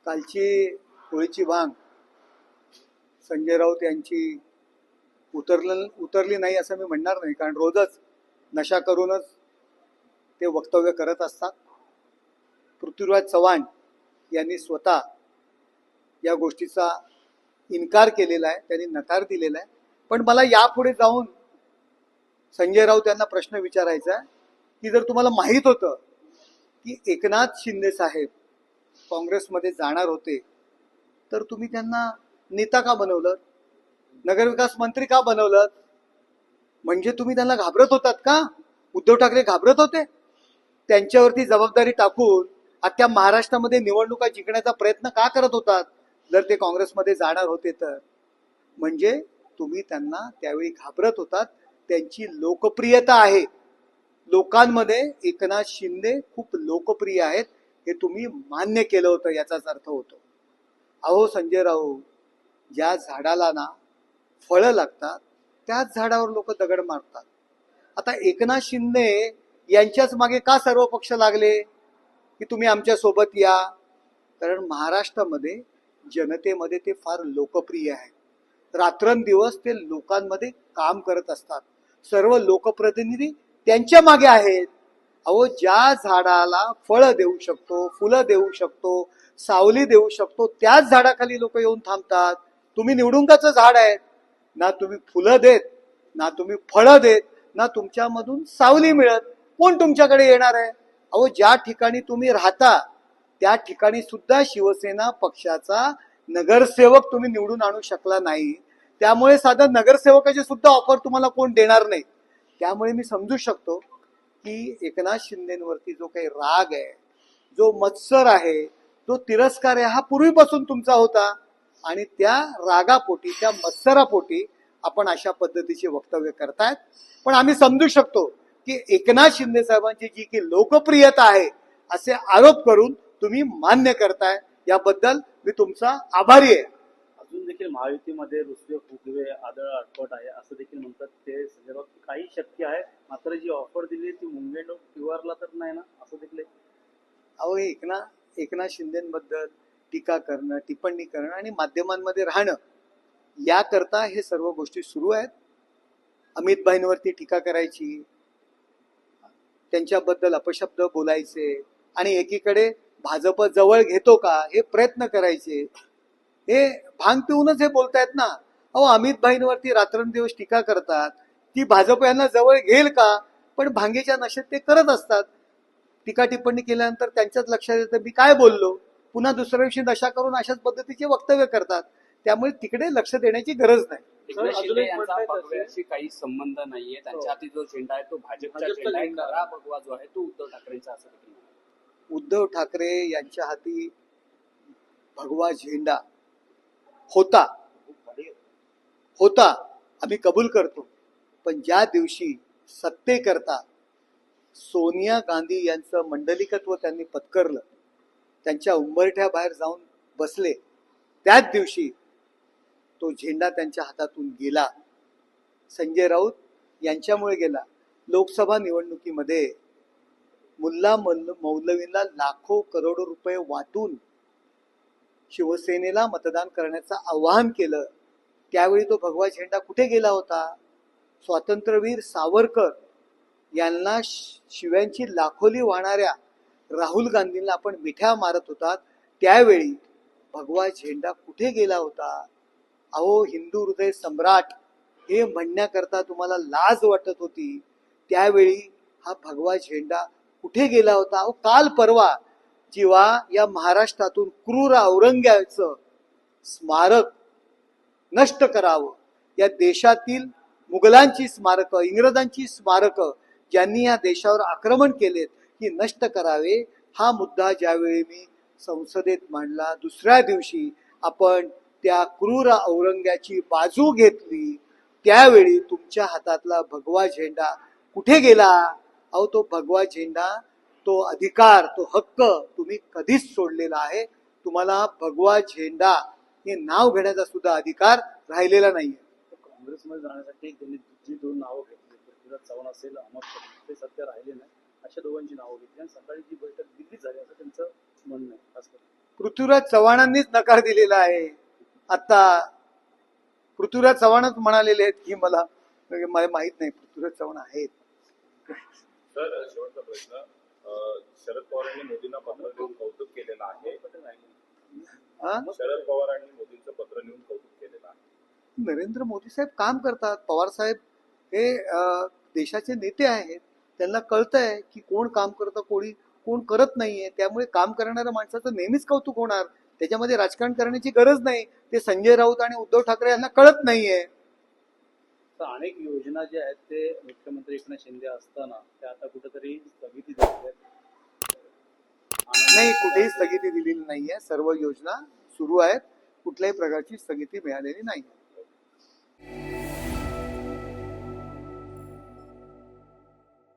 कालची होळीची भांग संजय राऊत यांची उतरली नाही असं मी म्हणणार नाही, कारण रोजच नशा करूनच ते वक्तव्य करत असतात. पृथ्वीराज चव्हाण यांनी स्वतः या गोष्टीचा इन्कार केलेला आहे, त्यांनी नकार दिलेला आहे. पण मला यापुढे जाऊन संजय राऊत यांना प्रश्न विचारायचा आहे की जर तुम्हाला माहीत होतं की एकनाथ शिंदे साहेब काँग्रेसमध्ये जाणार होते तर तुम्ही त्यांना नेता का बनवलं, नगरविकास मंत्री का बनवलं? म्हणजे तुम्ही त्यांना घाबरत होतात का? उद्धव ठाकरे घाबरत होते? त्यांच्यावरती जबाबदारी टाकून अख्ख्या महाराष्ट्रामध्ये निवडणुका जिंकण्याचा प्रयत्न का करत होतात जर ते काँग्रेसमध्ये जाणार होते तर? म्हणजे तुम्ही त्यांना त्यावेळी घाबरत होतात. त्यांची लोकप्रियता आहे लोकांमध्ये, एकनाथ शिंदे खूप लोकप्रिय आहेत हे तुम्ही मान्य केलं होतं, याचाच अर्थ होतो. अहो संजय राऊत, ज्या झाडाला ना फळं लागतात त्याच झाडावर लोक दगड मारतात. आता एकनाथ शिंदे यांच्याच मागे का सर्व पक्ष लागले की तुम्ही आमच्या सोबत या? कारण महाराष्ट्रामध्ये जनतेमध्ये ते फार लोकप्रिय आहे. रात्रंदिवस ते लोकांमध्ये काम करत असतात. सर्व लोकप्रतिनिधी त्यांच्या मागे आहेत. अहो, ज्या झाडाला फळं देऊ शकतो, फुलं देऊ शकतो, सावली देऊ शकतो, त्याच झाडाखाली लोक येऊन थांबतात. तुम्ही निवडुंगाचं झाड आहे, ना तुम्ही फुलं देत, ना तुम्ही फळं देत, ना तुमच्यामधून सावली मिळत. कोण तुमच्याकडे येणार आहे? अहो, ज्या ठिकाणी तुम्ही राहता त्या ठिकाणी सुद्धा शिवसेना पक्षाचा नगरसेवक तुम्ही निवडून आणू शकला नाही. त्यामुळे साधा नगरसेवकाची सुद्धा ऑफर तुम्हाला कोण देणार नाही. त्यामुळे मी समजू शकतो की एकनाथ शिंदेवरती जो काही राग आहे, जो मत्सर आहे, जो तिरस्कार आहे, हा पूर्वीपासून तुमचा होता. आणि त्या रागापोटी, त्या मत्सरापोटी आपण अशा पद्धतीचे वक्तव्य करतायत. पण आम्ही समजू शकतो की एकनाथ शिंदे साहेबांची जी की लोकप्रियता आहे असे आरोप करून तुम्ही मान्य करताय, याबद्दल मी तुमचा आभारी आहे. अजून देखील महायुतीमध्ये रुसवे फुगवे आदळ आटपट आहे असं देखील म्हणतात ते संजय राऊत. काही शक्य आहे, मात्र जी ऑफर दिली ती मुंगेंड किवारला तर नाही ना, असं देखील. अहो, एकनाथ शिंदेबद्दल टीका करणं, टिप्पणी करणं आणि माध्यमांमध्ये राहणं, याकरता हे सर्व गोष्टी सुरू आहेत. अमित भाईंवरती टीका करायची, त्यांच्याबद्दल अपशब्द बोलायचे आणि एकीकडे भाजप जवळ घेतो का हे प्रयत्न करायचे. हे भांग पिऊनच हे बोलतायत ना. अहो, अमित भाईंवरती रात्रंदिवस टीका करतात, ती भाजप यांना जवळ घेईल का? पण भांगेच्या नशेत ते करत असतात. टीका टिप्पणी केल्यानंतर त्यांच्याच लक्षात येतं मी काय बोललो, पुन्हा दुसऱ्या दिवशी नशा करून अशाच पद्धतीचे वक्तव्य करतात. त्यामुळे तिकडे लक्ष देण्याची गरज नाही. भगव्याशी काही संबंध नाहीये. त्यांच्या हाती जो झेंडा आहे तो भाजपचा झेंडा आहे. खरा भगवा जो आहे तो उद्धव ठाकरेंचा असं देखील. उद्धव ठाकरे यांच्या हाती भगवा झेंडा होता, आम्ही कबूल करतो. पण ज्या दिवशी सत्तेकरता सोनिया गांधी यांचं मंडलिकत्व त्यांनी पत्करलं, त्यांच्या उंबरठ्या बाहेर जाऊन बसले, त्याच दिवशी तो झेंडा त्यांच्या हातातून गेला. संजय राऊत यांच्यामुळे गेला. लोकसभा निवडणुकीमध्ये मुल्ला मौलवींना लाखो करोडो रुपये वाटून शिवसेनेला मतदान करण्याचं आवाहन केलं. त्यावेळी तो भगवा झेंडा कुठे गेला होता? स्वातंत्र्यवीर सावरकर यांना शिव्यांची लाखोली वाहणाऱ्या राहुल गांधींना आपण मिठ्या मारत होतात, त्यावेळी भगवा झेंडा कुठे गेला होता? अहो, हिंदू हृदय सम्राट हे म्हणण्याकरता तुम्हाला लाज वाटत होती, त्यावेळी हा भगवा झेंडा कुठे गेला होता? अहो, काल परवा जेव्हा या महाराष्ट्रातून क्रूर औरंग्याचं स्मारक नष्ट करावं, या देशातील मुघलांची स्मारकं, इंग्रजांची स्मारकं ज्यांनी या देशावर आक्रमण केलेत की नष्ट करावे, हा मुद्दा ज्यावेळी मी संसदेत मांडला, दुसऱ्या दिवशी आपण त्या क्रूर औरंग्याची बाजू घेतली, त्यावेळी तुमच्या हातातला भगवा झेंडा कुठे गेला? अहो, तो भगवा झेंडा, तो अधिकार, तो हक्क तुम्ही कधीच सोडलेला आहे. तुम्हाला भगवा झेंडा हे नाव घेण्याचा सुद्धा अधिकार राहिलेला नाहीये. काँग्रेसमध्ये जाण्यासाठी त्यांनी जी दोन नावं घेतली, पृथ्वीराज चव्हाण असेल, अहमद पटेल, ते सध्या राहिले नाही, अशा दोघांची नावं घेतली आणि सकाळी जी बैठक दिल्लीत झाली असं त्यांचं म्हणणं आहे. खास करून पृथ्वीराज चव्हाणांनीच नकार दिलेला आहे. आता पृथ्वीराज चव्हाणच म्हणालेले आहेत की मला माहित नाही पृथ्वीराज चव्हाण आहेत. सर शेवटचा प्रश्न, शरद पवारांनी मोदींना पत्र लिहून कौतुक केलेलं आहे. हा? शरद पवारांनी मोदींचं पत्र लिहून कौतुक केलेलं आहे. नरेंद्र मोदी साहेब काम करतात. पवार साहेब हे देशाचे नेते आहेत. त्यांना कळतंय की कोण काम करतं कोण करत नाहीये. त्यामुळे काम करणाऱ्या माणसाचं नेहमीच कौतुक होणार. त्याच्यामध्ये राजकारण करण्याची गरज नाही. ते संजय राऊत आणि उद्धव ठाकरे यांना कळत नाहीये. तर अनेक योजना ज्या आहेत ते मुख्यमंत्री एकनाथ शिंदे असताना त्या आता कुठेतरी स्थगिती दिली नाही, कुठेही स्थगिती दिलेली नाहीये. सर्व योजना सुरू आहेत. कुठल्याही प्रकारची स्थगिती मिळालेली नाही.